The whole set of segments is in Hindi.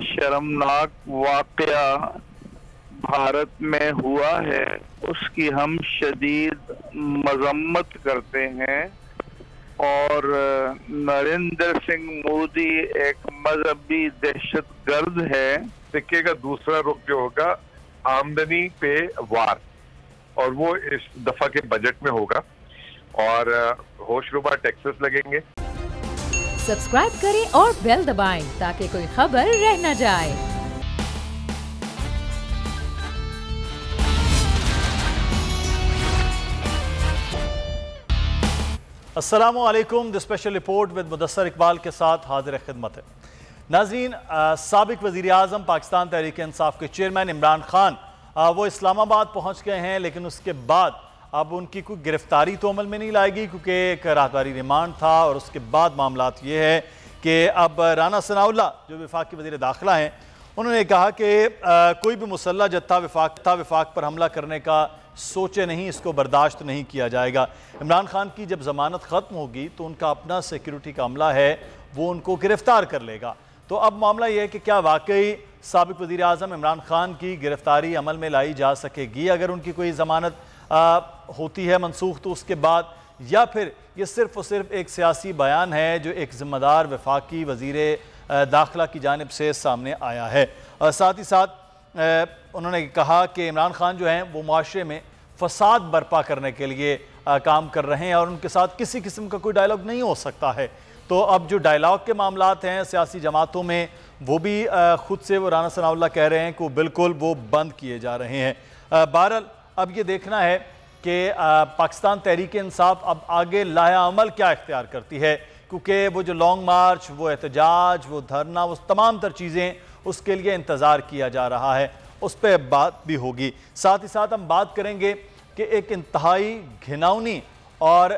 शर्मनाक वाकया भारत में हुआ है उसकी हम शदीद मजम्मत करते हैं। और नरेंद्र सिंह मोदी एक मजहबी दहशतगर्द है। सिक्के का दूसरा रुख जो होगा आमदनी पे वार, और वो इस दफा के बजट में होगा और होशरुबा टैक्सेस लगेंगे। सब्सक्राइब करें और बेल दबाएं ताकि कोई खबर रह न जाए। अस्सलामुअलैकुम। The special report with Mudassar Iqbal के साथ हाजिर खिदमत है। नाज़रीन, साबिक वज़ीर आज़म पाकिस्तान तहरीक इंसाफ के चेयरमैन इमरान खान वो इस्लामाबाद पहुँच गए हैं, लेकिन उसके बाद अब उनकी कोई गिरफ्तारी तो अमल में नहीं लाएगी क्योंकि एक राहतवारी रिमांड था। और उसके बाद मामलात ये है कि अब राना सनाउल्लाह जो वफाकी वज़ीर दाखिला हैं, उन्होंने कहा कि कोई भी मुसल्लह जत्था वफाक पर हमला करने का सोचे नहीं, इसको बर्दाश्त नहीं किया जाएगा। इमरान खान की जब ज़मानत ख़त्म होगी तो उनका अपना सिक्योरिटी का अमला है, वो उनको गिरफ़्तार कर लेगा। तो अब मामला यह है कि क्या वाकई साबिक वज़ीर आज़म इमरान खान की गिरफ़्तारी अमल में लाई जा सकेगी अगर उनकी कोई ज़मानत होती है मनसूख तो उसके बाद, या फिर ये सिर्फ़ और सिर्फ एक सियासी बयान है जो एक ज़िम्मेदार वफाकी वज़ीर दाखिला की जानिब से सामने आया है। साथ ही साथ उन्होंने कहा कि इमरान खान जो हैं वो माशरे में फसाद बर्पा करने के लिए काम कर रहे हैं और उनके साथ किसी किस्म का कोई डायलॉग नहीं हो सकता है। तो अब जो डायलॉग के मामलात हैं सियासी जमातों में, वो भी ख़ुद से वो राना सनाउल्लाह कह रहे हैं कि बिल्कुल वो बंद किए जा रहे हैं। बहरहाल अब ये देखना है कि पाकिस्तान तहरीक इंसाफ अब आगे लाया अमल क्या इख्तियार करती है, क्योंकि वो जो लॉन्ग मार्च, वो एहतजाज, वो धरना, वो तमाम तर चीज़ें उसके लिए इंतज़ार किया जा रहा है, उस पर बात भी होगी। साथ ही साथ हम बात करेंगे कि एक इंतहाई घिनौनी और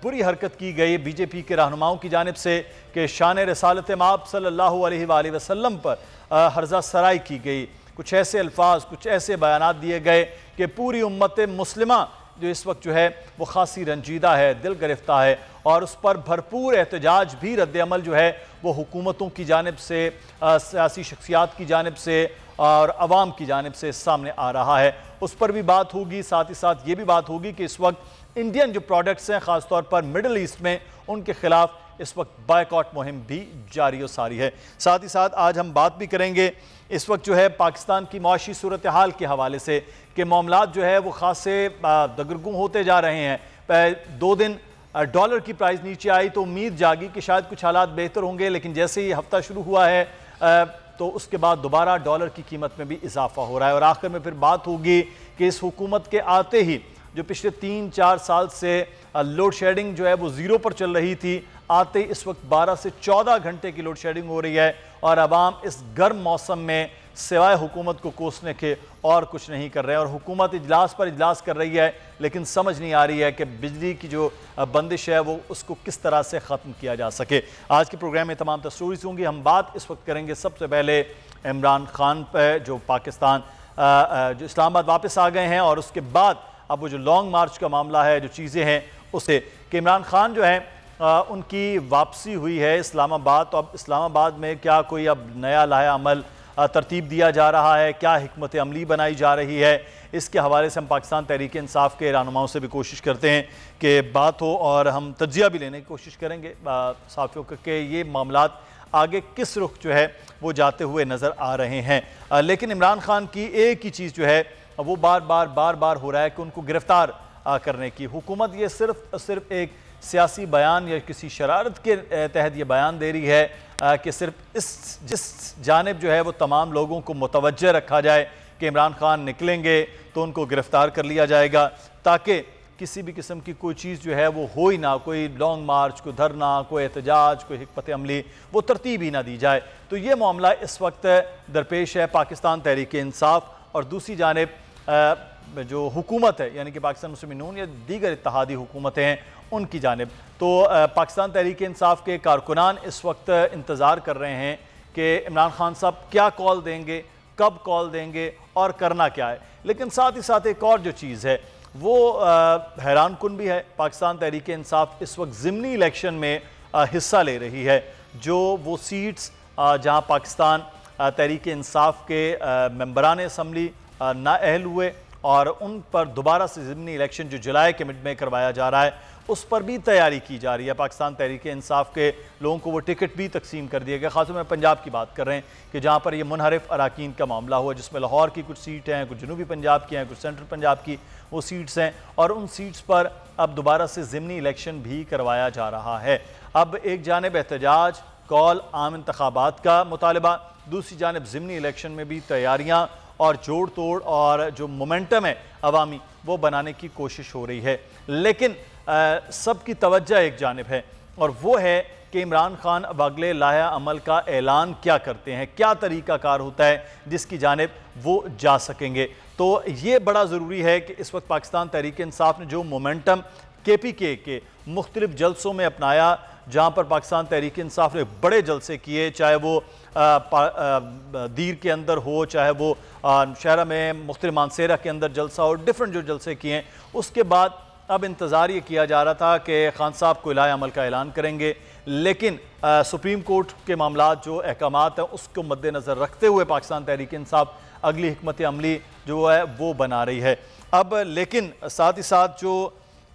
बुरी हरकत की गई बीजेपी के रहनुमाओं की जानिब से कि शान रसालत माब सल्लल्लाहु अलैहि वसल्लम पर हर्जा सराई की गई। कुछ ऐसे अल्फाज, कुछ ऐसे बयानात दिए गए कि पूरी उम्मत मुस्लिमा जो इस वक्त जो है वो खासी रंजीदा है, दिल गिरफ्ता है, और उस पर भरपूर एहतजाज भी रद्द-ए-अमल जो है वो हुकूमतों की जानिब से, सियासी शख्सियात की जानिब से और अवाम की जानिब से सामने आ रहा है। उस पर भी बात होगी। साथ ही साथ ये भी बात होगी कि इस वक्त इंडियन जो प्रोडक्ट्स हैं ख़ासतौर पर मिडल ईस्ट में, उनके खिलाफ इस वक्त बायकॉट मुहिम भी जारी और सारी है। साथ ही साथ आज हम बात भी करेंगे इस वक्त जो है पाकिस्तान की माशी सूरत हाल के हवाले से कि मामलात जो है वो खासे दगरगूं होते जा रहे हैं। 2 दिन डॉलर की प्राइस नीचे आई तो उम्मीद जागी कि शायद कुछ हालात बेहतर होंगे, लेकिन जैसे ही हफ्ता शुरू हुआ है तो उसके बाद दोबारा डॉलर की कीमत में भी इजाफा हो रहा है। और आखिर में फिर बात होगी कि इस हुकूमत के आते ही जो पिछले 3-4 साल से लोड शेडिंग जो है वो ज़ीरो पर चल रही थी, आते इस वक्त 12 से 14 घंटे की लोड शेडिंग हो रही है और अवाम इस गर्म मौसम में सिवाय हुकूमत को कोसने के और कुछ नहीं कर रहे हैं। और हुकूमत इजलास पर इजलास कर रही है, लेकिन समझ नहीं आ रही है कि बिजली की जो बंदिश है वो उसको किस तरह से ख़त्म किया जा सके। आज के प्रोग्राम में तमाम तस्वीरें होंगी। हम बात इस वक्त करेंगे सबसे पहले इमरान खान पर, जो पाकिस्तान जो इस्लामाबाद वापस आ गए हैं, और उसके बाद अब वो जो लॉन्ग मार्च का मामला है, जो चीज़ें हैं उससे कि इमरान खान जो है उनकी वापसी हुई है इस्लामाबाद। तो अब इस्लामाबाद में क्या कोई अब नया लाया अमल तरतीब दिया जा रहा है, क्या हिकमत अमली बनाई जा रही है, इसके हवाले से हम पाकिस्तान तहरीक इंसाफ के रहनुमाओं से भी कोशिश करते हैं कि बात हो, और हम तज्जिया भी लेने की कोशिश करेंगे साफियों के ये मामलात आगे किस रुख जो है वो जाते हुए नज़र आ रहे हैं। लेकिन इमरान खान की एक ही चीज़ जो है वो बार बार हो रहा है कि उनको गिरफ़्तार करने की हुकूमत ये सिर्फ एक सियासी बयान या किसी शरारत के तहत ये बयान दे रही है कि सिर्फ जिस जानिब जो है वो तमाम लोगों को मुतवज्जे रखा जाए कि इमरान खान निकलेंगे तो उनको गिरफ़्तार कर लिया जाएगा, ताकि किसी भी किस्म की कोई चीज़ जो है वो हो ही ना, कोई लॉन्ग मार्च, कोई धरना, कोई एहतजाज, कोई हिकमत अमली, वो तरतीब ही ना दी जाए। तो ये मामला इस वक्त दरपेश है पाकिस्तान तहरीक इंसाफ और दूसरी जानिब जो हुकूमत है यानी कि पाकिस्तान मुस्लिम नून या दीगर इत्तेहादी हुकूमतें हैं उनकी जानिब। तो पाकिस्तान तहरीक इंसाफ के कारकुनान इस वक्त इंतज़ार कर रहे हैं कि इमरान खान साहब क्या कॉल देंगे, कब कॉल देंगे और करना क्या है। लेकिन साथ ही साथ एक और जो चीज़ है वो हैरान कुन भी है। पाकिस्तान तहरीक इंसाफ इस वक्त ज़िमनी इलेक्शन में हिस्सा ले रही है। जो वो सीट्स जहां पाकिस्तान तहरीक इंसाफ के मेंबरान असम्बली नाअहल हुए और उन पर दोबारा से ज़िमनी इलेक्शन जो जुलाई के मिड में करवाया जा रहा है उस पर भी तैयारी की जा रही है। पाकिस्तान तहरीक इंसाफ के लोगों को वो टिकट भी तकसीम कर दिया गया। खासतौर में पंजाब की बात कर रहे हैं कि जहाँ पर ये मुनहरिफ अराकीन का मामला हुआ, जिसमें लाहौर की कुछ सीट हैं, कुछ जनूबी पंजाब की हैं, कुछ सेंट्रल पंजाब की वो सीट्स हैं, और उन सीट्स पर अब दोबारा से ज़िमनी इलेक्शन भी करवाया जा रहा है। अब एक जानिब एहतजाज, कॉल, आम इंतखाबात का मुतालबा, दूसरी जानिब ज़िमनी इलेक्शन में भी तैयारियाँ और जोड़ तोड़ और जो मोमेंटम है अवामी वो बनाने की कोशिश हो रही है। लेकिन सबकी तवज्जो एक जानिब है और वो है कि इमरान खान अब अगले लाया अमल का ऐलान क्या करते हैं, क्या तरीक़ाकार होता है जिसकी जानिब वो जा सकेंगे। तो ये बड़ा ज़रूरी है कि इस वक्त पाकिस्तान तहरीक इंसाफ ने जो मोमेंटम KPK के मुख्तलिफ जलसों में अपनाया, जहाँ पर पाकिस्तान तहरीक इंसाफ ने बड़े जलसे किए, चाहे वो दीर के अंदर हो, चाहे वो शहरा में मुख्तलिफ मानसेरा के अंदर जलसा हो, डिफरेंट जो जलसे किए हैं, उसके बाद अब इंतज़ार ये किया जा रहा था कि खान साहब को इलाही अमल का ऐलान करेंगे। लेकिन सुप्रीम कोर्ट के मामला जो अहकामात हैं उसको मद्देनज़र रखते हुए पाकिस्तान तहरीक इंसाफ अगली हिकमत अमली जो है वो बना रही है। अब लेकिन साथ ही साथ जो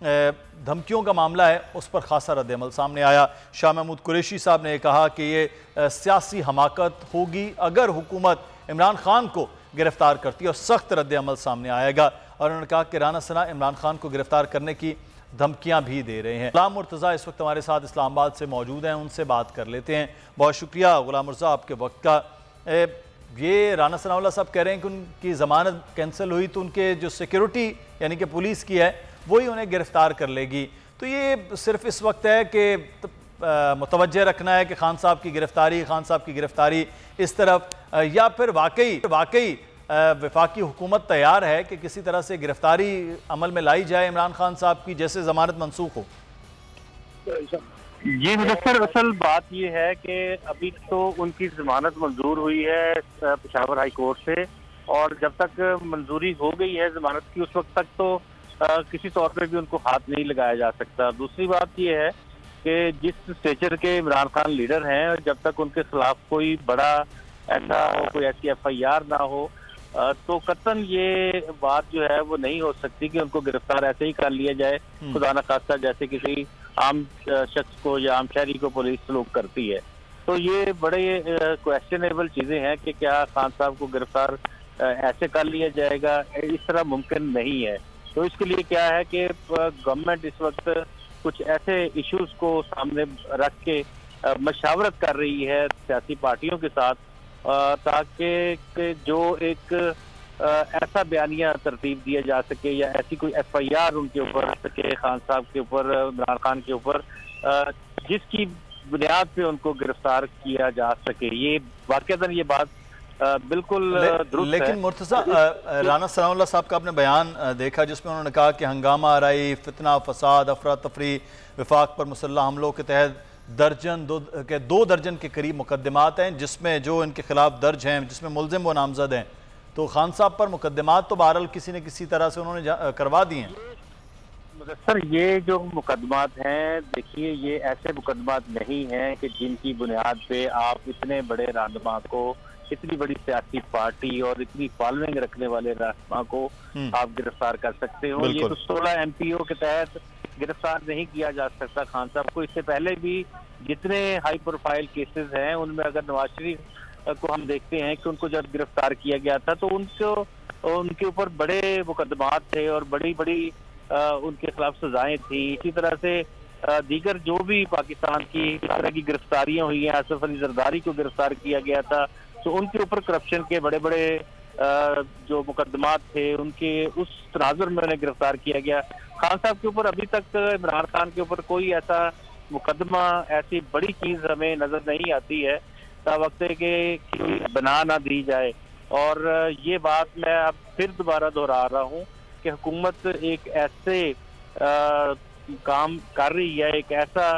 धमकियों का मामला है उस पर खासा रद्दअमल सामने आया। शाह महमूद कुरैशी साहब ने कहा कि ये सियासी हमाकत होगी अगर हुकूमत इमरान खान को गिरफ्तार करती है और सख्त रद्दअमल सामने आएगा। और उन्होंने कहा कि राना सना इमरान खान को गिरफ्तार करने की धमकियां भी दे रहे हैं। गुलाम मुर्तज़ा इस वक्त हमारे साथ इस्लामाबाद से मौजूद हैं, उनसे बात कर लेते हैं। बहुत शुक्रिया गुलाम मुर्तज़ा आपके वक्त का। ये राना सनाउल्लाह साहब कह रहे हैं कि उनकी ज़मानत कैंसिल हुई तो उनके जो सिक्योरिटी यानी कि पुलिस की है वही उन्हें गिरफ्तार कर लेगी। तो ये सिर्फ इस वक्त है कि मुतवज्जे रखना है कि खान साहब की गिरफ्तारी इस तरफ, या फिर वाकई वफाकी हुकूमत तैयार है कि किसी तरह से गिरफ्तारी अमल में लाई जाए इमरान खान साहब की, जैसे ज़मानत मनसूख हो? जी मुदस्सर, असल बात यह है कि अभी तो उनकी ज़मानत मंजूर हुई है पेशावर हाई कोर्ट से, और जब तक मंजूरी हो गई है ज़मानत की उस वक्त तक तो किसी तौर पे भी उनको हाथ नहीं लगाया जा सकता। दूसरी बात यह है कि जिस स्टेचर के इमरान खान लीडर हैं, जब तक उनके खिलाफ कोई बड़ा ऐसा हो, कोई ऐसी FIR ना हो, तो कतन ये बात जो है वो नहीं हो सकती कि उनको गिरफ्तार ऐसे ही कर लिया जाए खुदा न खास्ता, जैसे किसी आम शख्स को या आम शहरी को पुलिस सलूक करती है। तो ये बड़े क्वेश्चनेबल चीजें हैं कि क्या खान साहब को गिरफ्तार ऐसे कर लिया जाएगा, इस तरह मुमकिन नहीं है। तो इसके लिए क्या है कि गवर्नमेंट इस वक्त कुछ ऐसे इश्यूज को सामने रख के मशावरत कर रही है सियासी पार्टियों के साथ, ताकि जो एक ऐसा बयानिया तरतीब दिया जा सके या ऐसी कोई FIR उनके ऊपर आ सके, खान साहब के ऊपर, इमरान खान के ऊपर, जिसकी बुनियाद पे उनको गिरफ्तार किया जा सके। ये वाकईतन ये बात बिल्कुल दुरुस्त है। लेकिन मुर्तज़ा, राना सनाउल्लाह साहब का आपने बयान देखा जिसमें उन्होंने कहा कि हंगामा आराई, फितना फसाद, अफरा तफरी, विफाक पर मुसल्लह हमलों के तहत दो दर्जन के करीब मुकदमात हैं जिसमें जो इनके खिलाफ दर्ज हैं, जिसमें मुलजिम व नामजद हैं। तो खान साहब पर मुकदमात तो बहरहाल किसी न किसी तरह से उन्होंने करवा दिए हैं। सर, ये जो मुकदमात हैं, देखिए ये ऐसे मुकदमात नहीं हैं कि जिनकी बुनियाद पे आप इतने बड़े रहनुमा को, इतनी बड़ी सियासी पार्टी और इतनी फॉलोइंग रखने वाले रहनुमा को आप गिरफ्तार कर सकते हो। ये तो 16 MPO के तहत गिरफ्तार नहीं किया जा सकता खान साहब को। इससे पहले भी जितने हाई प्रोफाइल केसेस हैं उनमें अगर नवाज शरीफ को हम देखते हैं कि उनको जब गिरफ्तार किया गया था तो उनके ऊपर बड़े मुकदमात थे और बड़ी उनके खिलाफ सजाएं थी। इसी तरह से दीगर जो भी पाकिस्तान की इस तरह की गिरफ्तारियां हुई हैं, आसिफ अली जरदारी को गिरफ्तार किया गया था तो उनके ऊपर करप्शन के बड़े जो मुकदमात थे उनके उस तनाजुर में उन्हें गिरफ्तार किया गया। खान साहब के ऊपर अभी तक इमरान खान के ऊपर कोई ऐसा मुकदमा, ऐसी बड़ी चीज हमें नजर नहीं आती है वक्त के बना ना दी जाए। और ये बात मैं अब फिर दोबारा दोहरा रहा हूँ कि हुकूमत एक ऐसे काम कर रही है, एक ऐसा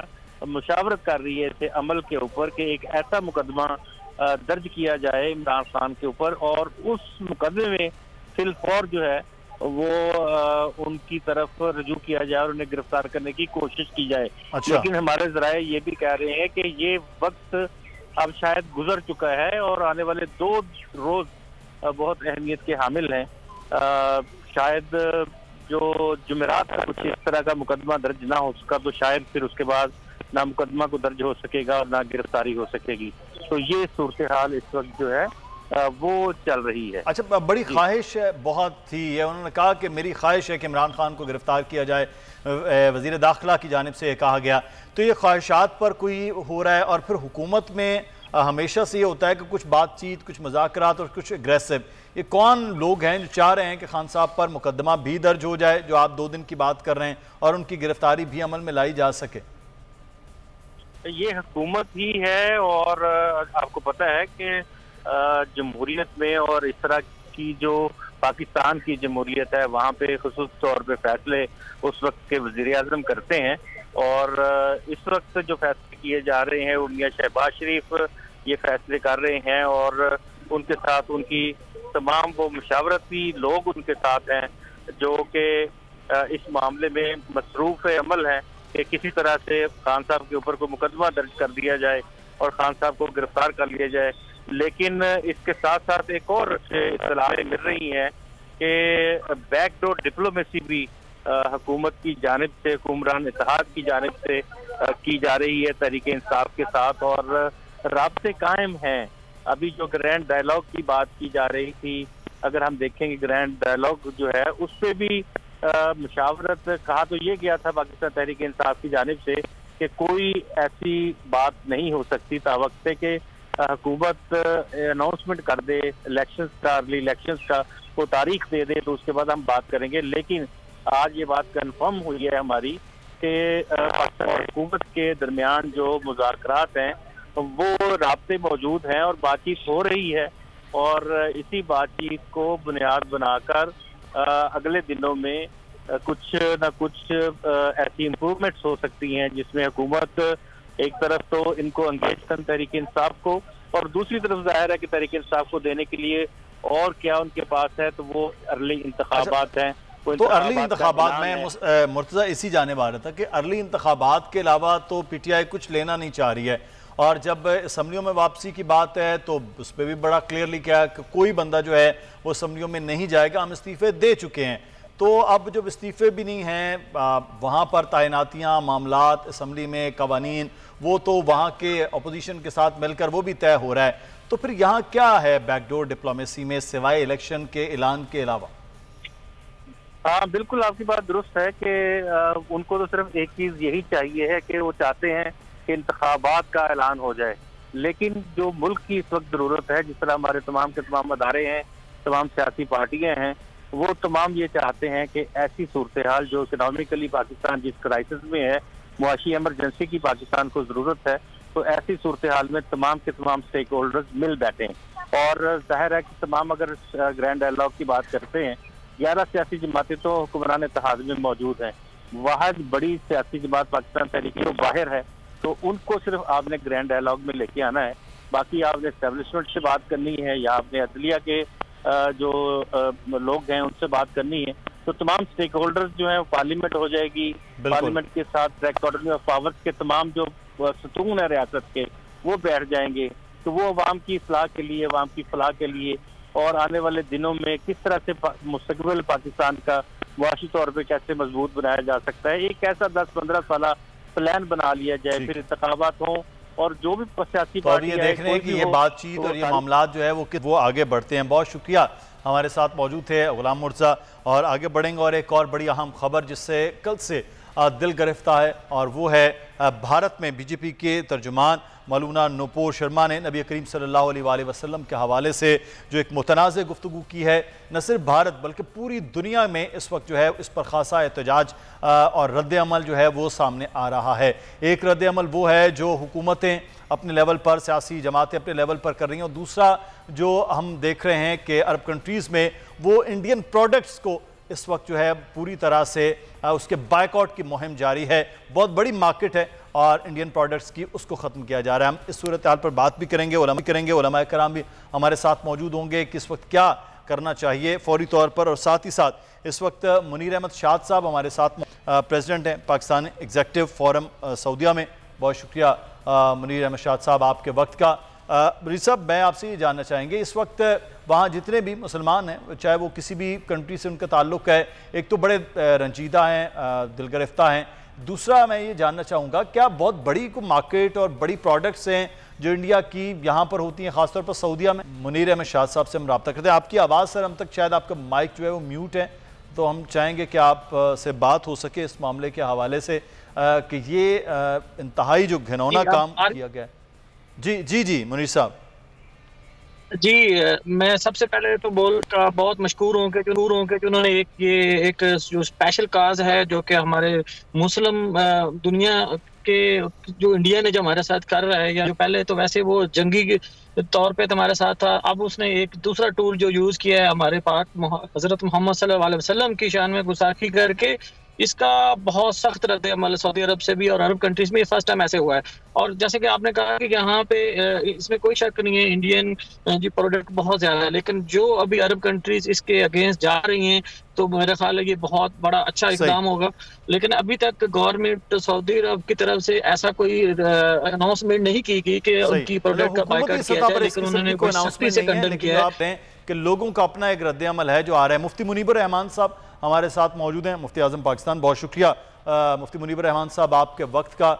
मुशावरत कर रही है इसे अमल के ऊपर कि एक ऐसा मुकदमा दर्ज किया जाए इमरान खान के ऊपर और उस मुकदमे में फिलफौर जो है वो उनकी तरफ रजू किया जाए और उन्हें गिरफ्तार करने की कोशिश की जाए। अच्छा। लेकिन हमारे जराए ये भी कह रहे हैं कि ये वक्त अब शायद गुजर चुका है और आने वाले 2 रोज बहुत अहमियत के हामिल हैं। शायद जो जुमेरात का कुछ इस तरह का मुकदमा दर्ज ना हो सका तो शायद फिर उसके बाद ना मुकदमा को दर्ज हो सकेगा और ना गिरफ्तारी हो सकेगी। तो ये सूरत हाल इस वक्त जो है वो चल रही है। अच्छा, बड़ी ख्वाहिश बहुत थी है, उन्होंने कहा कि मेरी ख्वाहिश है कि इमरान खान को गिरफ्तार किया जाए, वज़ीर दाखिला की जानिब से कहा गया। तो ये ख्वाहिशात पर कोई हो रहा है और फिर हुकूमत में हमेशा से ये होता है कि कुछ बातचीत, कुछ मुज़ाकरात और कुछ एग्रेसिव। ये कौन लोग हैं जो चाह रहे हैं कि खान साहब पर मुकदमा भी दर्ज हो जाए, जो आप 2 दिन की बात कर रहे हैं, और उनकी गिरफ्तारी भी अमल में लाई जा सके? ये हुकूमत ही है और आपको पता है कि जमहूरियत में और इस तरह की जो पाकिस्तान की जमहूरियत है वहाँ पे खुसूस तौर पे फैसले उस वक्त के वज़ीर आज़म करते हैं। और इस वक्त जो फैसले किए जा रहे हैं वो मियां शहबाज शरीफ ये फैसले कर रहे हैं और उनके साथ उनकी तमाम वो मशावरती लोग उनके साथ हैं जो कि इस मामले में मसरूफ़ अमल हैं कि किसी तरह से खान साहब के ऊपर कोई मुकदमा दर्ज कर दिया जाए और खान साहब को गिरफ्तार कर लिया जाए। लेकिन इसके साथ साथ एक और इत्तलाएं मिल रही हैं कि बैकडोर डिप्लोमेसी भी हुकूमत की जानिब से, हुक्मरान इत्तेहाद की जानिब से की जा रही है तहरीक इंसाफ के साथ और राब्ते कायम हैं। अभी जो ग्रैंड डायलॉग की बात की जा रही थी, अगर हम देखेंगे ग्रैंड डायलॉग जो है उस पर भी मुशावरत कहा तो ये गया था पाकिस्तान तहरीक इंसाफ की जानिब से कि कोई ऐसी बात नहीं हो सकती तावक्त से कि हुकूमत अनाउंसमेंट कर दे इलेक्शंस का, अर्ली इलेक्शंस का, वो तारीख दे दे तो उसके बाद हम बात करेंगे। लेकिन आज ये बात कंफर्म हुई है हमारी कि पाकिस्तान हुकूमत के दरमियान जो मुज़ाकरात हैं वो राब्ते मौजूद हैं और बातचीत हो रही है और इसी बातचीत को बुनियाद बनाकर अगले दिनों में कुछ न कुछ ऐसी इम्प्रूवमेंट्स हो सकती हैं जिसमें हुकूमत एक तरफ तो इनको एंगेज कर तहरीक इंसाफ को और दूसरी तरफ जाहिर है कि तहरीक इंसाफ को देने के लिए और क्या उनके पास है तो वो अर्ली इंतखाबात हैं। तो अर्ली इंतखाबात में मुर्तज़ा इसी जाने वाला था कि अर्ली इंतखाबात के अलावा तो PTI कुछ लेना नहीं चाह रही है और जब असम्बलियों में वापसी की बात है तो उस पर भी बड़ा क्लियरली क्या है कि कोई बंदा जो है वो असम्बलियों में नहीं जाएगा, हम इस्तीफ़े दे चुके हैं। तो अब जब इस्तीफ़े भी नहीं हैं, वहाँ पर तैनातियाँ, मामलात, असम्बली में कवानीन, वो तो वहाँ के अपोजिशन के साथ मिलकर वो भी तय हो रहा है। तो फिर यहाँ क्या है बैकडोर डिप्लोमेसी में सिवाय इलेक्शन के ऐलान के अलावा? हाँ बिल्कुल, आपकी बात दुरुस्त है कि उनको तो सिर्फ एक चीज़ यही चाहिए है कि वो चाहते हैं कि इंतखाबात का ऐलान हो जाए। लेकिन जो मुल्क की इस वक्त ज़रूरत है, जिस तरह हमारे तमाम के तमाम अदारे हैं, तमाम सियासी पार्टियाँ हैं, वो तमाम ये चाहते हैं कि ऐसी सूरत हाल जो इकनॉमिकली पाकिस्तान जिस क्राइसिस में है, मुआशी एमरजेंसी की पाकिस्तान को ज़रूरत है, तो ऐसी सूरत हाल में तमाम के तमाम स्टेक होल्डर्स मिल बैठें। और जाहिर है कि तमाम अगर ग्रैंड डायलॉग की बात करते हैं, 11 सियासी जमातें तो हुक्मरान इत्तेहाद में मौजूद हैं, वाहिद बड़ी सियासी जमात पाकिस्तान तहरीक तो बाहर है, तो उनको सिर्फ आपने ग्रैंड डायलॉग में लेके आना है। बाकी आपने एस्टेब्लिशमेंट से बात करनी है या आपने अदलिया के जो लोग हैं उनसे बात करनी है, तो तमाम स्टेक होल्डर्स जो हैं पार्लियामेंट हो जाएगी, पार्लियामेंट के साथ डायरेक्टोरेट ऑफ पावर्स के तमाम जो सतून है रियासत के वो बैठ जाएंगे। तो वो अवाम की इस्लाह के लिए, अवाम की फलाह के लिए और आने वाले दिनों में किस तरह से मुस्तकबिल पाकिस्तान का मुआशी तौर पर कैसे मजबूत बनाया जा सकता है, एक ऐसा 10-15 साल प्लान बना लिया जाए, फिर इंतखाबात हों और जो भी सियासी पार्टी ये देख रहे हैं कि ये बातचीत और ये मामलात जो है वो आगे बढ़ते हैं। बहुत शुक्रिया, हमारे साथ मौजूद थे गुलाम मुर्तज़ा। और आगे बढ़ेंगे और एक और बड़ी अहम खबर जिससे कल से दिल गिरफ्तार है और वो है भारत में BJP के तर्जुमान मौलाना नूपुर शर्मा ने नबी करीम सल्लल्लाहु अलैहि वसल्लम के हवाले से जो एक मुतनाज़ गुफ्तगू की है। न सिर्फ भारत बल्कि पूरी दुनिया में इस वक्त जो है इस पर खासा एहतजाज और रद्द-ए-अमल जो है वो सामने आ रहा है। एक रद्द-ए-अमल वो है जो हुकूमतें अपने लेवल पर, सियासी जमातें अपने लेवल पर कर रही हैं, और दूसरा जो हम देख रहे हैं कि अरब कंट्रीज़ में वो इंडियन प्रोडक्ट्स को इस वक्त जो है पूरी तरह से उसके बायकॉट की मुहिम जारी है। बहुत बड़ी मार्केट है और इंडियन प्रोडक्ट्स की उसको ख़त्म किया जा रहा है। हम इस सूरत हाल पर बात भी करेंगे, उलमा कराम भी हमारे साथ मौजूद होंगे कि इस वक्त क्या करना चाहिए फौरी तौर पर। और साथ ही साथ इस वक्त मुनीर अहमद शाद साहब हमारे साथ प्रेसिडेंट हैं पाकिस्तान एग्जीक्यूटिव फोरम सऊदीया में, बहुत शुक्रिया मुनीर अहमद शाद साहब आपके वक्त का। मुनीर साहब, मैं आपसे ये जानना चाहेंगे, इस वक्त वहाँ जितने भी मुसलमान हैं, चाहे वो किसी भी कंट्री से उनका ताल्लुक़ है, एक तो बड़े रंजीदा हैं, दिलगरफ्ता हैं, दूसरा मैं ये जानना चाहूँगा क्या बहुत बड़ी को मार्केट और बड़ी प्रोडक्ट्स हैं जो इंडिया की यहाँ पर होती हैं, ख़ासतौर पर सऊदीया में? मुनीर अहमद शाद साहब से हम रब्ता करते हैं। आपकी आवाज़ सर हम तक शायद आपका माइक जो है वो म्यूट है, तो हम चाहेंगे कि आप से बात हो सके इस मामले के हवाले से कि ये इंतहाई जो घिनौना काम किया गया है। जी जी जी मुनीर साहब जी, मैं सबसे पहले तो बहुत मशकूर हूँ कि उन्होंने एक जो स्पेशल काज है जो कि हमारे मुस्लिम दुनिया के जो इंडिया ने जो हमारे साथ कर रहा है, या जो पहले तो वैसे वो जंगी तौर पे हमारे साथ था, अब उसने एक दूसरा टूल जो यूज़ किया है हमारे पाक हज़रत मोहम्मद सल्लल्लाहु अलैहि वसल्लम की शान में गुस्ताखी करके, इसका बहुत सख्त रद्द अमल सऊदी अरब से भी और अरब कंट्रीज में फर्स्ट टाइम ऐसे हुआ है। और जैसे कि आपने कहा कि यहाँ पे इसमें कोई शक नहीं है, इंडियन जी प्रोडक्ट बहुत ज़्यादा है, लेकिन जो अभी अरब कंट्रीज इसके अगेंस्ट जा रही हैं तो मेरा ख्याल है ये बहुत बड़ा अच्छा इकदाम होगा। लेकिन अभी तक गवर्नमेंट सऊदी अरब की तरफ से ऐसा कोई अनाउंसमेंट नहीं की गई कि उनकी प्रोडक्ट का बायकॉट किया जाए, लेकिन उन्होंने सख्ती से कंडम किया है कि लोगों का अपना एक रद्द अमल है जो आ रहा है। मुफ्ती मुनीबर रहमान साहब हमारे साथ मौजूद हैं, मुफ्ती आज़म पाकिस्तान, बहुत शुक्रिया मुफ्ती मुनीबर रहमान साहब आपके वक्त का।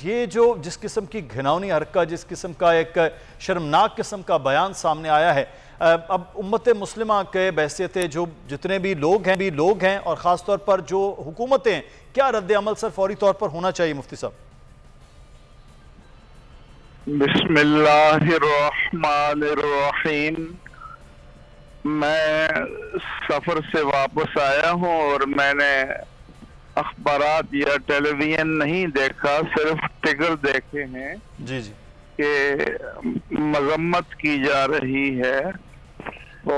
ये जो जिस किस्म की घिनौनी हरकत, जिस किस्म का एक शर्मनाक किस्म का बयान सामने आया है, अब उम्मत मुस्लिमा के बहसियत जो जितने भी लोग हैं और ख़ास तौर पर जो हुकूमतें, क्या रद्द अमल सर फौरी तौर पर होना चाहिए मुफ्ती साहब? बिस्मिल्लाहिर्रहमानिर्रहीम। मैं सफ़र से वापस आया हूँ और मैंने अखबारात या टेलीविज़न नहीं देखा, सिर्फ टिकर देखे हैं जी जी कि मजम्मत की जा रही है तो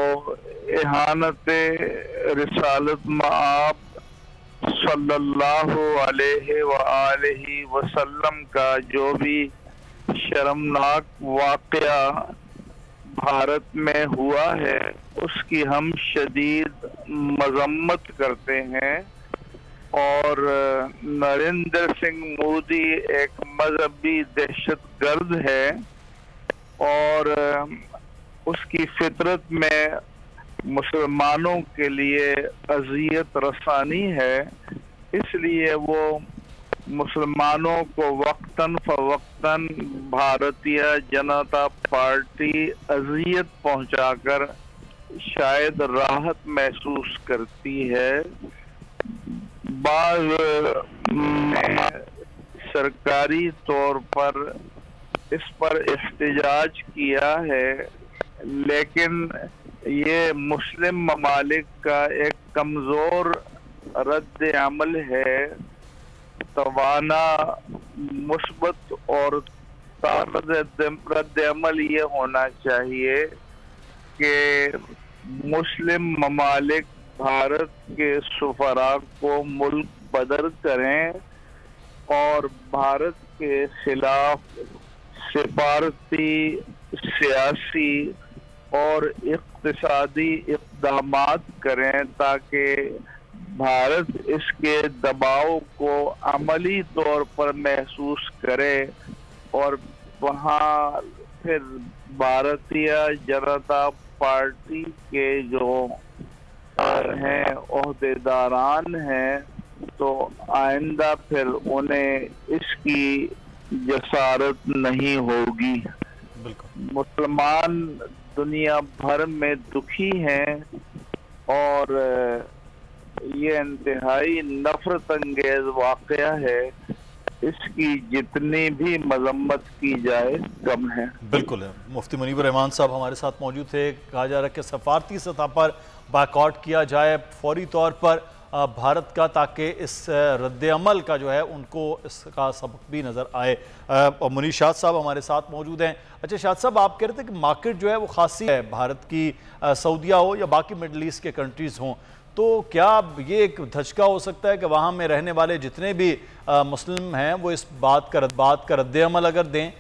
इहानत रिसालत मआब सल्लल्लाहु अलैहि व आलिहि वसल्लम का जो भी शर्मनाक वाक़या भारत में हुआ है उसकी हम शदीद मजम्मत करते हैं। और नरेंद्र सिंह मोदी एक मजहबी दहशतगर्द है और उसकी फितरत में मुसलमानों के लिए अजियत रसानी है, इसलिए वो मुसलमानों को वक्तन फवक्तन भारतीय जनता पार्टी अजियत पहुंचाकर शायद राहत महसूस करती है। बाद में सरकारी तौर पर इस पर इख्तिजाज किया है, लेकिन ये मुस्लिम ममालिक का एक कमज़ोर रद्द अमल है। तवाना मुस्बत और रद्द अमल ये होना चाहिए कि मुस्लिम ममालिक भारत के सफरा को मुल्क बदर करें और भारत के खिलाफ सिफारती, सियासी और इक़्तिसादी इक़दामात करें ताकि भारत इसके दबाव को अमली तौर पर महसूस करे और वहाँ फिर भारतीय जनता पार्टी के जो हैं ओहदेदारान हैं तो आइंदा फिर उन्हें इसकी जसारत नहीं होगी। मुसलमान दुनिया भर में दुखी हैं और ये इंतहाई नफरत अंगेज वाक़या है, इसकी जितनी भी मजम्मत की जाए कम है। बिल्कुल है। मुफ्ती मुनीबर रहमान साहब हमारे साथ मौजूद थे। कहा जा रहा है कि सफारती सतह पर बायकॉट किया जाए फौरी तौर पर भारत का, ताकि इस रद्द अमल का जो है उनको इसका सबक भी नज़र आए। और मुनीर शाद साहब हमारे साथ मौजूद हैं। अच्छा शाद साहब, आप कह रहे थे कि मार्केट जो है वो खासी है भारत की, सऊदीया हो या बाकी मिडल ईस्ट के कंट्रीज़ हों, तो क्या ये एक धचका हो सकता है कि वहाँ में रहने वाले जितने भी मुस्लिम हैं वो इस बात का रद्द अमल अगर दें?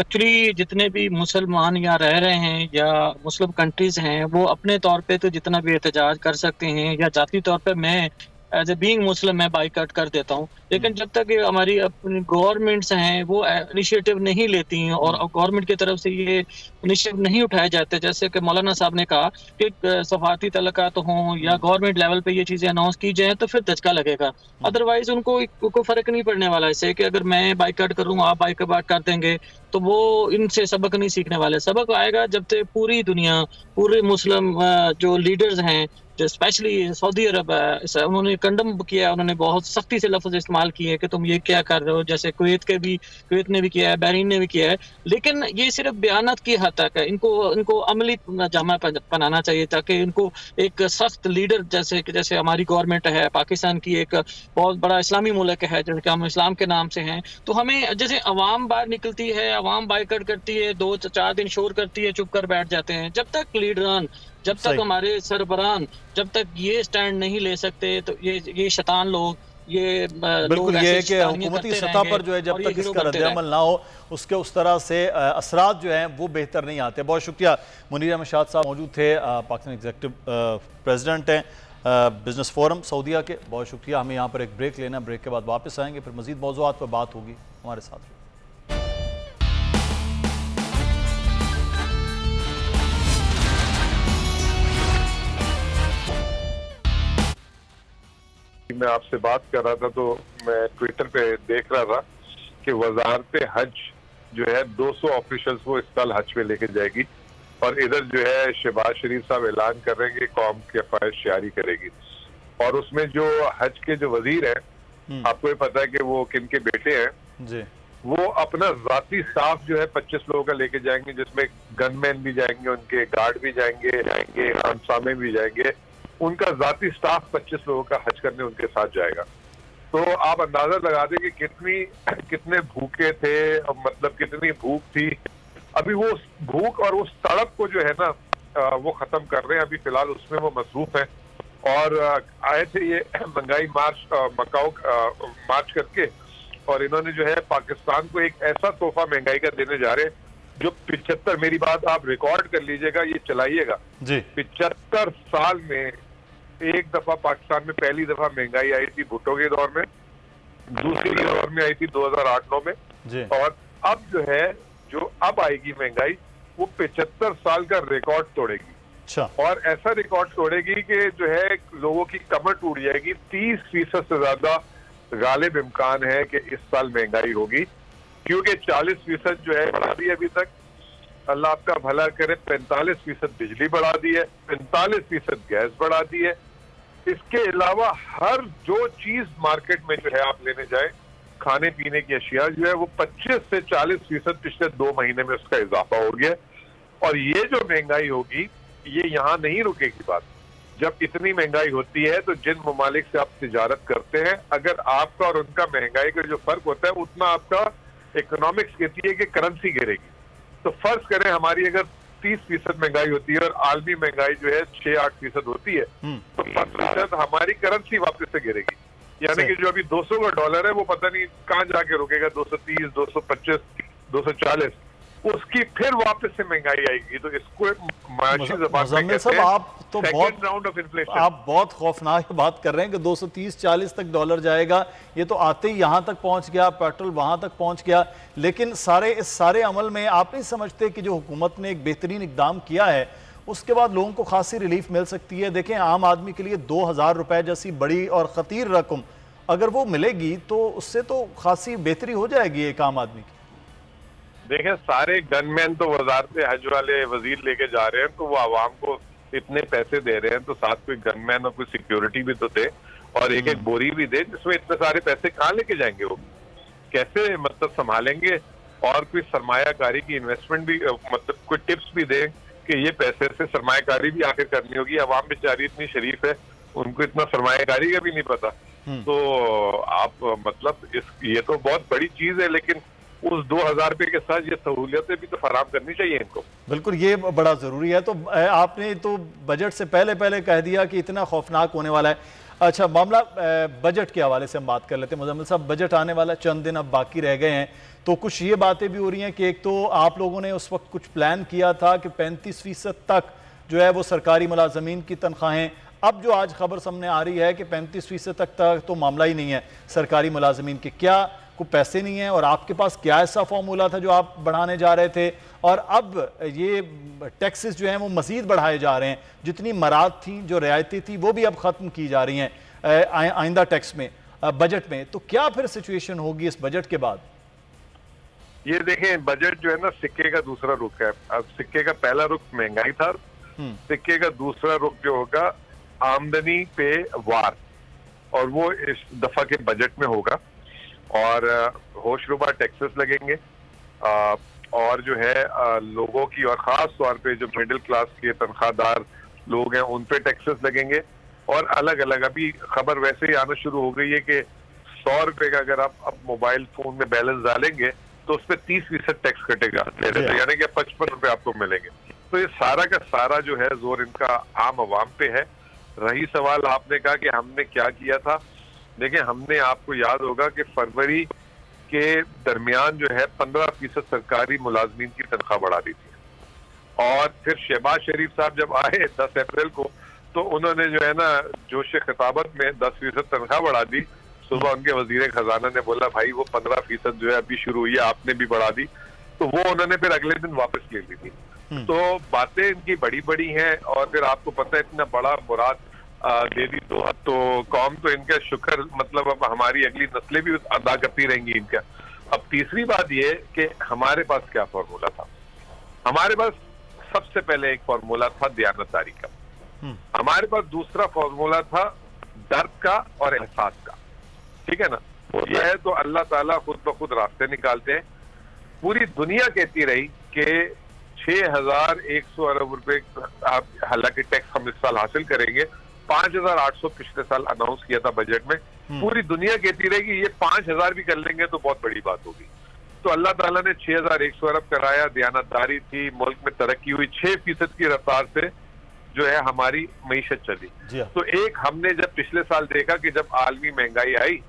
एक्चुअली जितने भी मुसलमान यहाँ रह रहे हैं या मुस्लिम कंट्रीज हैं वो अपने तौर पे तो जितना भी एहतजाज कर सकते हैं, या जाती तौर पे मैं एज ए बीइंग मुस्लिम मैं बाइकआउट कर देता हूँ। लेकिन जब तक ये हमारी अपनी गवर्नमेंट्स हैं वो इनिशिएटिव नहीं लेती हैं और गवर्नमेंट की तरफ से ये इनिशिएटिव नहीं उठाए जाते, जैसे कि मौलाना साहब ने कहा कि सफारती तलकात हों या गवर्नमेंट लेवल पे ये चीज़ें अनाउंस की जाएँ तो फिर धचका लगेगा। अदरवाइज उनको फ़र्क नहीं पड़ने वाला इससे कि अगर मैं बाइकआउट करूँ आप बाइकआउट कर देंगे तो वो इनसे सबक नहीं सीखने वाले। सबक आएगा जब तक पूरी दुनिया, पूरे मुस्लिम जो लीडर्स हैं, जो स्पेशली सऊदी अरब है, उन्होंने कंडम किया, उन्होंने बहुत सख्ती से लफ्ज़ इस्तेमाल किए कि तुम ये क्या कर रहे हो, जैसे कुवैत ने भी किया है, बहरीन ने भी किया है। लेकिन ये सिर्फ बयानात की हद तक है, इनको अमली जामा पहनाना चाहिए ताकि इनको एक सख्त लीडर जैसे हमारी गवर्नमेंट है, पाकिस्तान की एक बहुत बड़ा इस्लामी मुल्क है, जैसे कि हम इस्लाम के नाम से हैं, तो हमें जैसे अवाम बाहर निकलती है, अवाम बाइकआउट करती है, 2-4 दिन शोर करती है, चुप कर बैठ जाते हैं। जब तक लीडरान, जब तक हमारे सरबरान, जब तक ये स्टैंड नहीं ले सकते तो ये शैतान लोग, ये बिल्कुल ये है कि हुकूमती सतह पर जो है जब तक इसका रद्द-ए-अमल ना हो उसके उस तरह से असरात जो हैं वो बेहतर नहीं आते। बहुत शुक्रिया। मुनीर अहमद शाद साहब मौजूद थे, पाकिस्तान एग्जीक्यूटिव प्रेसिडेंट हैं बिजनेस फोरम सऊदीया के। बहुत शुक्रिया। हमें यहाँ पर एक ब्रेक लेना, ब्रेक के बाद वापस आएंगे, फिर मजीद मौज़ूआत पर बात होगी। हमारे साथ मैं आपसे बात कर रहा था तो मैं ट्विटर पे देख रहा था कि वजारत हज जो है 200 ऑफिशियल्स वो इस साल हज पे लेके जाएगी और इधर जो है शहबाज शरीफ साहब ऐलान कर रहे हैं कि कौम की फ़ाइश जारी करेगी। और उसमें जो हज के जो वजीर हैं, आपको ये पता है कि वो किन के बेटे हैं जी। वो अपना जाती स्टाफ जो है 25 लोगों का लेके जाएंगे, जिसमें गनमैन भी जाएंगे, उनके गार्ड भी जाएंगे, खानसामे भी जाएंगे। उनका जाती स्टाफ 25 लोगों का हज करने उनके साथ जाएगा। तो आप अंदाजा लगा दें कि कितने भूखे थे, मतलब कितनी भूख थी। अभी वो भूख और उस तड़प को जो है ना वो खत्म कर रहे हैं, अभी फिलहाल उसमें वो मसरूफ है। और आए थे ये महंगाई मकाऊ मार्च करके, और इन्होंने जो है पाकिस्तान को एक ऐसा तोहफा महंगाई का देने जा रहे हैं जो 75, मेरी बात आप रिकॉर्ड कर लीजिएगा, ये चलाइएगा जी। 75 साल में एक दफा पाकिस्तान में पहली दफा महंगाई आई थी भुट्टो के दौर में, दूसरी दौर में आई थी 2008-9 में जी। और अब जो है जो अब आएगी महंगाई वो 75 साल का रिकॉर्ड तोड़ेगी। अच्छा। और ऐसा रिकॉर्ड तोड़ेगी कि जो है लोगों की कमर टूट जाएगी। 30% से ज्यादा गालिब इम्कान है कि इस साल महंगाई होगी, क्योंकि 40% जो है बढ़ा दी अभी तक, अल्लाह आपका भला करे, 45% बिजली बढ़ा दी है, 45% गैस बढ़ा दी है। इसके अलावा हर जो चीज मार्केट में जो है आप लेने जाए, खाने पीने की अशिया जो है वो 25 से 40% पिछले 2 महीने में उसका इजाफा हो गया। और ये जो महंगाई होगी ये यहाँ नहीं रुकेगी बात। जब इतनी महंगाई होती है तो जिन ममालिक से आप तिजारत करते हैं, अगर आपका और उनका महंगाई का जो फर्क होता है उतना आपका इकोनॉमिक्स कहती है कि करेंसी गिरेगी। तो फर्ज करें हमारी अगर 30% महंगाई होती है और आलमी महंगाई जो है 6-8% होती है, तो 5% हमारी करेंसी वापस से गिरेगी। यानी कि जो अभी 200 का डॉलर है वो पता नहीं कहाँ जाके रुकेगा, 230, 225, 240, उसकी फिर वापस से महंगाई आएगी। तो इसको मुज़म्मिल साहब आप तो बहुत राउंड ऑफ इन्फ्लेशन, आप बहुत खौफनाक बात कर रहे हैं कि 230-40 तक डॉलर जाएगा। ये तो आते ही यहाँ तक पहुँच गया, पेट्रोल वहाँ तक पहुँच गया। लेकिन इस सारे अमल में आप नहीं समझते कि जो हुकूमत ने एक बेहतरीन इकदाम किया है उसके बाद लोगों को खासी रिलीफ मिल सकती है? देखें, आम आदमी के लिए 2000 रुपए जैसी बड़ी और खतीर रकम अगर वो मिलेगी तो उससे तो खासी बेहतरी हो जाएगी एक आम आदमी की। देखें, सारे गनमैन तो वजारत हज वाले वजीर लेके जा रहे हैं, तो वो आवाम को इतने पैसे दे रहे हैं तो साथ कोई गनमैन और कोई सिक्योरिटी भी तो दे, और एक एक बोरी भी दे, जिसमें इतने सारे पैसे कहाँ लेके जाएंगे, वो कैसे मतलब संभालेंगे? और कोई सरमायाकारी की इन्वेस्टमेंट भी, मतलब कोई टिप्स भी दें कि ये पैसे से सरमायाकारी भी आखिर करनी होगी। आवाम बेचारी इतनी शरीफ है, उनको इतना सरमायाकारी का भी नहीं पता। तो आप मतलब ये तो बहुत बड़ी चीज है, लेकिन उस 2000 रुपए के साथ ये सहूलियतें भी तो फराम करनी चाहिए इनको। बिल्कुल, ये बड़ा जरूरी है। तो आपने तो बजट से पहले कह दिया कि इतना खौफनाक होने वाला है। अच्छा, मामला बजट के हवाले से हम बात कर लेते हैं। मुज़म्मिल साहब, बजट आने वाला चंद दिन अब बाकी रह गए हैं, तो कुछ ये बातें भी हो रही हैं कि एक तो आप लोगों ने उस वक्त कुछ प्लान किया था कि 35% तक जो है वो सरकारी मुलाजमीन की तनख्वाहें अब जो आज खबर सामने आ रही है कि 35% तक तो मामला ही नहीं है सरकारी मुलाजमीन के, क्या को पैसे नहीं है और आपके पास क्या ऐसा फॉर्मूला था जो आप बढ़ाने जा रहे थे और अब ये टैक्सेस जो हैं वो मज़ीद बढ़ाए जा रहे हैं, जितनी मराद थी जो रियायतें थी वो भी अब ख़त्म की जा रही हैं आइंदा टैक्स में बजट में, तो क्या फिर सिचुएशन होगी इस बजट के बाद? ये देखें, बजट जो है ना सिक्के का दूसरा रुख है। अब सिक्के का पहला रुख महंगाई था, सिक्के का दूसरा रुख जो होगा आमदनी पे वार, और वो इस दफा के बजट में होगा। और होशरुबा टैक्सेस लगेंगे और जो है लोगों की, और खास तौर पे जो मिडिल क्लास के तनख्वाहदार लोग हैं उन पे टैक्सेस लगेंगे। और अलग अलग अभी खबर वैसे ही आना शुरू हो गई है कि 100 रुपए का अगर आप अब मोबाइल फोन में बैलेंस डालेंगे तो उस पर 30% टैक्स कटेगा, यानी कि 55 रुपए आपको मिलेंगे। तो ये सारा का सारा जो है जोर इनका आम आवाम पे है। रही सवाल आपने कहा कि हमने क्या किया था, देखिए हमने, आपको याद होगा कि फरवरी के दरमियान जो है 15% सरकारी मुलाजमीन की तनख्वाह बढ़ा दी थी। और फिर शहबाज शरीफ साहब जब आए 10 अप्रैल को तो उन्होंने जो है ना जोश खिताबत में 10% तनख्वाह बढ़ा दी। सुबह उनके वजीर खजाना ने बोला भाई वो 15% जो है अभी शुरू हुई है, आपने भी बढ़ा दी, तो वो उन्होंने फिर अगले दिन वापस ले ली थी। तो बातें इनकी बड़ी बड़ी हैं और फिर आपको पता है इतना बड़ा मुराद दे दी तो कौम तो इनका शुक्र, मतलब अब हमारी अगली नस्लें भी अदा करती रहेंगी इनका। अब तीसरी बात ये कि हमारे पास क्या फॉर्मूला था, हमारे पास सबसे पहले एक फॉर्मूला था दयानतदारी का, हमारे पास दूसरा फॉर्मूला था दर्द का और एहसास का, ठीक है ना। यह है तो अल्लाह ताला खुद ब खुद रास्ते निकालते हैं। पूरी दुनिया कहती रही कि 6100 अरब रुपए हालांकि टैक्स हम इस साल हासिल करेंगे, 5800 पिछले साल अनाउंस किया था बजट में। पूरी दुनिया कहती रही कि ये 5000 भी कर लेंगे तो बहुत बड़ी बात होगी। तो अल्लाह ताला ने 6100 अरब कराया, दयानतदारी थी, मुल्क में तरक्की हुई, 6% की रफ्तार से जो है हमारी मईशत चली। तो एक हमने जब पिछले साल देखा कि जब आलमी महंगाई आई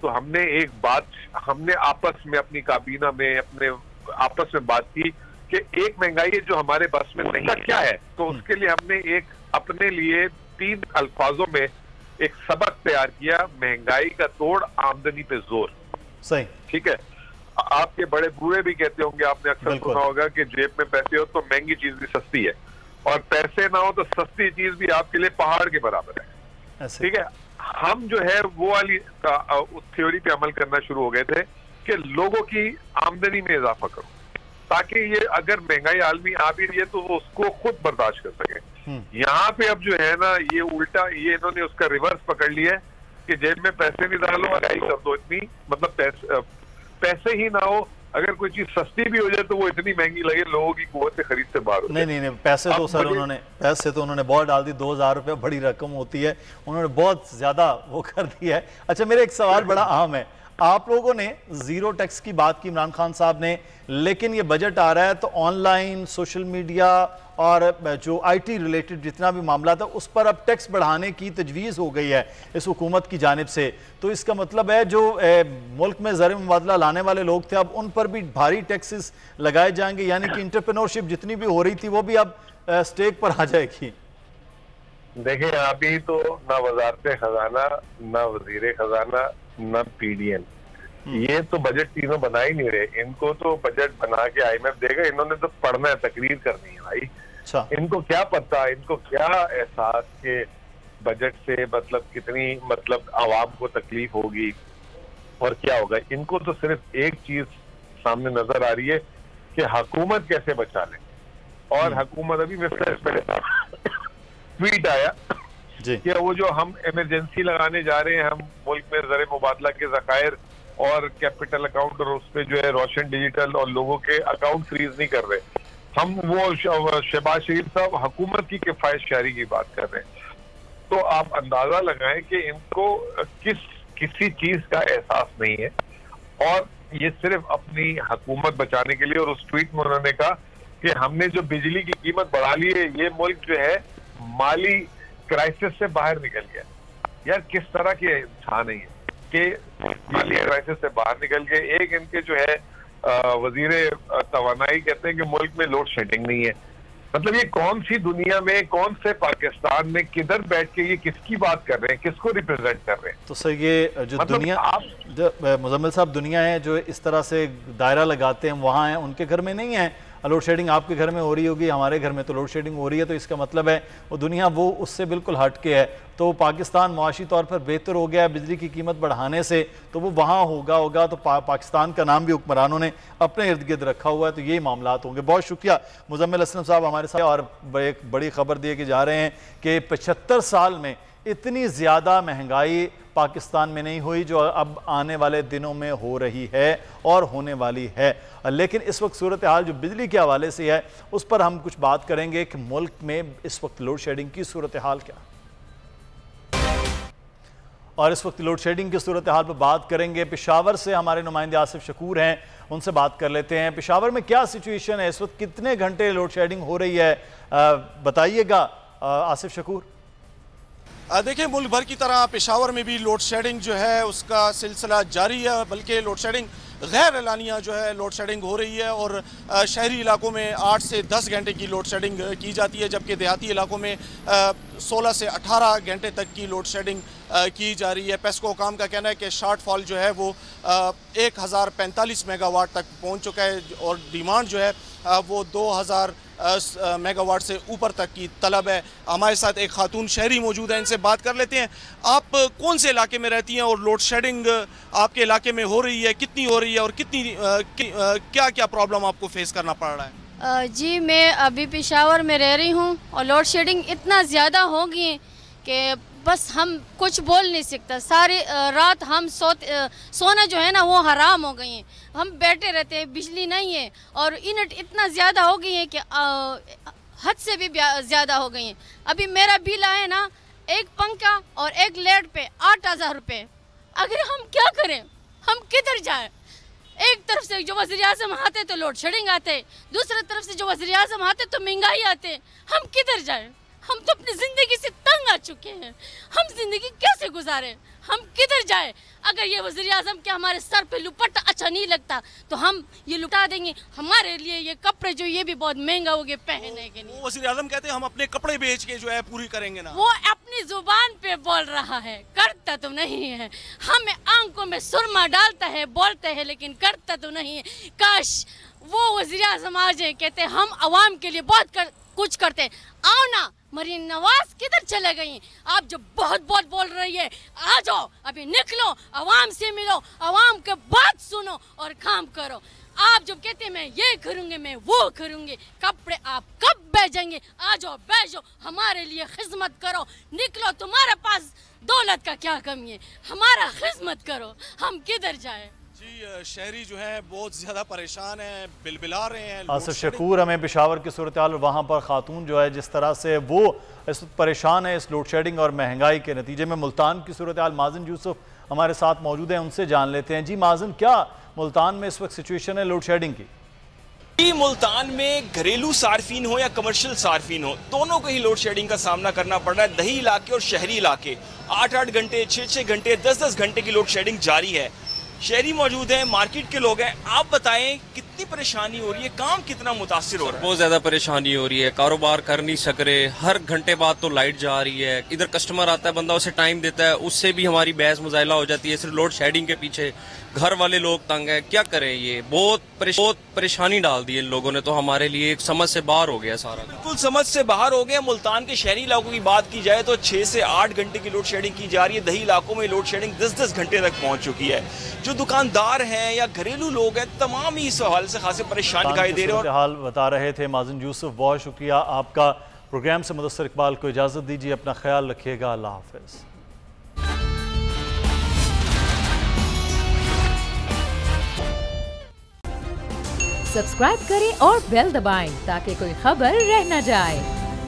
तो हमने एक बात, हमने आपस में अपनी काबीना में अपने आपस में बात की कि एक महंगाई है जो हमारे बस में नहीं, क्या है। तो उसके लिए हमने एक अपने लिए 3 अल्फाजों में एक सबक तैयार किया, महंगाई का तोड़ आमदनी पे जोर। सही, ठीक है। आपके बड़े बूढ़े भी कहते होंगे, आपने अक्सर सुना होगा कि जेब में पैसे हो तो महंगी चीज भी सस्ती है, और पैसे ना हो तो सस्ती चीज भी आपके लिए पहाड़ के बराबर है। ठीक है। हम जो है वो वाली उस थ्योरी पे अमल करना शुरू हो गए थे कि लोगों की आमदनी में इजाफा करो, ताकि ये अगर महंगाई आलमी आ भी रही है तो वो उसको खुद बर्दाश्त कर सके। यहाँ पे अब जो है ना ये उल्टा, ये इन्होंने उसका रिवर्स पकड़ लिया है कि जेब में पैसे नहीं डालो, महंगाई कर दो इतनी, मतलब पैसे ही ना हो, अगर कोई चीज सस्ती भी हो जाए तो वो इतनी महंगी लगे लोगों की कुव्वत से खरीद से बाहर हो। नहीं, पैसे तो सर उन्होंने बहुत डाल दी, 2000 रुपये बड़ी रकम होती है, उन्होंने बहुत ज्यादा वो कर दिया है। अच्छा, मेरा एक सवाल बड़ा अहम है, आप लोगों ने जीरो टैक्स की बात की इमरान खान साहब ने, लेकिन ये बजट आ रहा है तो ऑनलाइन, सोशल मीडिया और जो IT रिलेटेड जितना भी मामला था उस पर अब टैक्स बढ़ाने की तजवीज़ हो गई है इस हुकूमत की जानिब से। तो इसका मतलब है जो मुल्क में ज़र मुबादला लाने वाले लोग थे अब उन पर भी भारी टैक्सेस लगाए जाएंगे, यानी कि इंटरप्रेन्योरशिप जितनी भी हो रही थी वो भी अब स्टेक पर आ जाएगी। देखिए, अभी तो ना वजारत खजाना, ना वजीर खजाना, ना PDN, ये तो बजट तीनों बना ही नहीं रहे। इनको तो बजट बना के IMF देगा, इन्होंने तो पढ़ना है, तकरीर करनी है भाई। इनको क्या पता, इनको क्या एहसास के बजट से मतलब कितनी मतलब आवाम को तकलीफ होगी और क्या होगा। इनको तो सिर्फ एक चीज सामने नजर आ रही है कि हुकूमत कैसे बचा ले। और हुकूमत, अभी पहले ट्वीट आया कि वो जो हम इमरजेंसी लगाने जा रहे हैं, हम मुल्क में ज़र मुबादला के ज़खायर और कैपिटल अकाउंट और उस पर जो है रोशन डिजिटल और लोगों के अकाउंट फ्रीज नहीं कर रहे, हम वो शहबाज शरीफ साहब हुकूमत की किफायत शारी की बात कर रहे हैं। तो आप अंदाजा लगाएं कि इनको किसी चीज का एहसास नहीं है और ये सिर्फ अपनी हुकूमत बचाने के लिए। और उस ट्वीट में उन्होंने कहा कि हमने जो बिजली की कीमत बढ़ा ली है, ये मुल्क जो है माली क्राइसिस से बाहर निकल गया। यार किस तरह के इंसान है कि माली क्राइसिस से बाहर निकल गए। एक इनके जो है वजीर तवानाई कहते हैं कि मुल्क में लोड शेडिंग नहीं है। मतलब ये कौन सी दुनिया में, कौन से पाकिस्तान में, किधर बैठ के ये किसकी बात कर रहे हैं, किसको रिप्रेजेंट कर रहे हैं? तो सर ये जो मतलब दुनिया, मुजम्मिल साहब, दुनिया है जो इस तरह से दायरा लगाते हैं वहाँ हैं, उनके घर में नहीं है। लोड शेडिंग आपके घर में हो रही होगी, हमारे घर में तो लोड शेडिंग हो रही है, तो इसका मतलब है वो दुनिया वो उससे बिल्कुल हट के है। तो पाकिस्तान मुआशी तौर पर बेहतर हो गया है बिजली की कीमत बढ़ाने से, तो वो वहाँ होगा तो पाकिस्तान का नाम भी हुक्मरानों ने अपने इर्द गिर्द रखा हुआ है, तो यही मामलात होंगे। बहुत शुक्रिया मुजम्मिल असलम साहब हमारे साथ। और एक बड़ी खबर दिए कि जा रहे हैं कि 75 साल में इतनी ज़्यादा महंगाई पाकिस्तान में नहीं हुई जो अब आने वाले दिनों में हो रही है और होने वाली है। लेकिन इस वक्त सूरत हाल जो बिजली के हवाले से है उस पर हम कुछ बात करेंगे कि मुल्क में इस वक्त लोड शेडिंग की सूरत हाल क्या, और इस वक्त लोड शेडिंग की सूरत हाल पर बात करेंगे। पेशावर से हमारे नुमाइंदे आसिफ शकूर हैं, उनसे बात कर लेते हैं। पेशावर में क्या सिचुएशन है इस वक्त, कितने घंटे लोड शेडिंग हो रही है, बताइएगा आसिफ शकूर। देखिए, मुल्क भर की तरह पेशावर में भी लोड शेडिंग जो है उसका सिलसिला जारी है, बल्कि लोड शेडिंग गैर एलानिया जो है लोड शेडिंग हो रही है। और शहरी इलाकों में 8 से 10 घंटे की लोड शेडिंग की जाती है, जबकि देहाती इलाकों में 16 से 18 घंटे तक की लोड शेडिंग की जा रही है। पेस्को काम का कहना है कि शॉर्ट फॉल जो है वो 1045 मेगावाट तक पहुंच चुका है और डिमांड जो है वो 2000 मेगावाट से ऊपर तक की तलब है। हमारे साथ एक खातून शहरी मौजूद है, इनसे बात कर लेते हैं। आप कौन से इलाके में रहती हैं और लोड शेडिंग आपके इलाके में हो रही है, कितनी हो रही है और कितनी क्या क्या प्रॉब्लम आपको फेस करना पड़ रहा है? जी, मैं अभी पेशावर में रह रही हूँ और लोड शेडिंग इतना ज़्यादा हो गई है कि बस हम कुछ बोल नहीं सकता। सारी रात हम सोना जो है ना वो हराम हो गई है। हम बैठे रहते हैं, बिजली नहीं है और यूनिट इतना ज़्यादा हो गई है कि हद से भी ज़्यादा हो गई है। अभी मेरा बिल आया ना, एक पंखा और एक लाइट पे 8000 रुपये। अगर हम क्या करें, हम किधर जाएं? एक तरफ से जो वज़ीर आज़म आते तो लोड शेडिंग आते, दूसरी तरफ से जो वज़ीर आज़म आते तो महंगाई आते। हम किधर जाएं? हम तो अपनी ज़िंदगी से तंग आ चुके हैं। हम ज़िंदगी कैसे गुजारें, हम किधर जाएं? अगर ये वज़ीर आज़म के हमारे सर पे दुपट्टा अच्छा नहीं लगता तो हम ये लुटा देंगे। हमारे लिए ये कपड़े जो ये भी बहुत महंगा हो गए पहनने के लिए। वज़ीर आज़म कहते हैं हम अपने कपड़े बेच के जो है पूरी करेंगे ना। वो अपनी जुबान पे बोल रहा है, करता तो नहीं है। हमें आंखों में सुरमा डालता है, बोलते हैं, लेकिन करता तो नहीं है। काश वो वज़ीर आज़म आ जाए, कहते हम अवाम के लिए बहुत कुछ करते। आओ ना, मरीन नवाज किधर चले गई? आप जो बहुत बोल रही है, आ जाओ, अभी निकलो, अवाम से मिलो, अवाम के बात सुनो और काम करो। आप जब कहते हैं मैं ये करूँगी, मैं वो करूँगी, कपड़े आप कब बेचेंगे? आ जाओ, बेचो, हमारे लिए खिदमत करो, निकलो। तुम्हारे पास दौलत का क्या कमी है? हमारा खिदमत करो, हम किधर जाए? जी, शहरी जो है बहुत ज़्यादा परेशान है, बिलबिला रहे हैं। आसिफ शकूर हमें पेशावर की सूरत हाल, वहाँ पर खातून जो है जिस तरह से वो इस परेशान है इस लोड शेडिंग और महंगाई के नतीजे में। मुल्तान की सूरत हाल माजिन यूसुफ हमारे साथ मौजूद हैं, उनसे जान लेते हैं। जी माजिन, क्या मुल्तान में इस वक्त सिचुएशन है लोड शेडिंग की? मुल्तान में घरेलू सार्फिन हो या कमर्शियल सार्फिन हो, दोनों को ही लोड शेडिंग का सामना करना पड़ रहा है। दही इलाके और शहरी इलाके 8-8 घंटे, 6-6 घंटे, 10-10 घंटे की लोड शेडिंग जारी है। शहरी मौजूद हैं, मार्केट के लोग हैं, आप बताएं कितनी परेशानी हो रही है, काम कितना मुतासिर हो रहा है? बहुत ज़्यादा परेशानी हो रही है, कारोबार कर नहीं सक रहे। हर घंटे बाद तो लाइट जा रही है, इधर कस्टमर आता है, बंदा उसे टाइम देता है, उससे भी हमारी बहस मुजाहिला हो जाती है सिर्फ लोड शेडिंग के पीछे। घर वाले लोग तंग है, क्या करें? ये बहुत परेशानी डाल दी इन लोगों ने, तो हमारे लिए एक समझ से बाहर हो गया सारा। बिल्कुल समझ से बाहर हो गया। मुल्तान के शहरी इलाकों की बात की जाए तो 6 से 8 घंटे की लोड शेडिंग की जा रही है। दही इलाकों में लोड शेडिंग 10-10 घंटे तक पहुंच चुकी है। जो दुकानदार हैं या घरेलू लोग हैं, तमाम ही इस हवाले से खासे परेशान दिखाई दे रहे हैं। हाल बता रहे थे माजिन यूसुफ, बहुत शुक्रिया आपका। प्रोग्राम से मुदस्सर इकबाल को इजाज़त दीजिए, अपना ख्याल रखिएगा, अल्लाह हाफिज़। सब्सक्राइब करें और बेल दबाएं ताकि कोई खबर रह न जाए।